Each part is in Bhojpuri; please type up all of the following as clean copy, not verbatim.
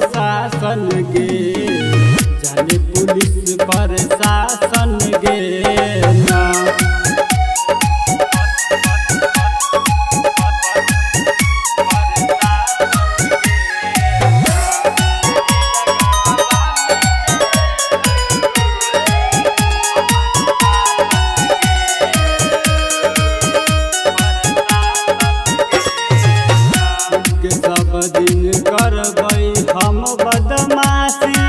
शासन गे, जाने पुलिस प्रशासन गे ना। सब दिन करबै हम बदमाशी,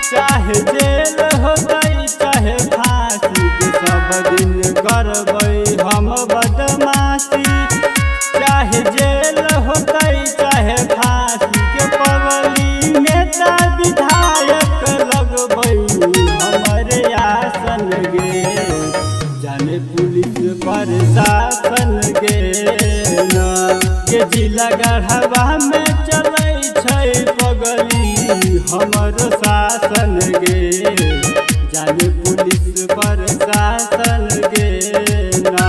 चाहे जेल होतै चाहे फांसी के। सब दिन करबै हम बदमाशी, चाहे जेल होतै चाहे फांसी के। पगली नेता विधायक लगबै हमरे आसन गे, जाने पुलिस प्रशासन गे ना। के जिला गढ़वा में चलै छै पगली हमर शासन गे, जाने पुलिस प्रशासन गे ना।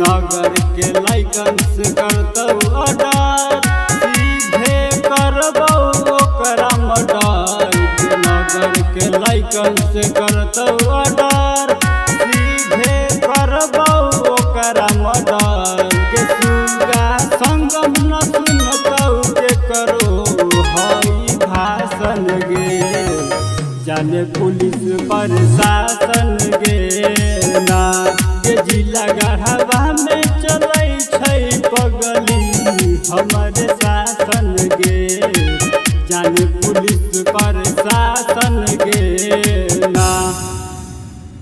नगर के लाइकन से करतौ ऑर्डर, सीधे करबौ ओकरा मर्डर। नगर के लाइकन से करतौ ऑर्डर, सीधे करबौ ओकरा मर्डर। के सुगा संगम न सुनतौ के करो हई भाषण गे, जाने पुलिस प्रशासन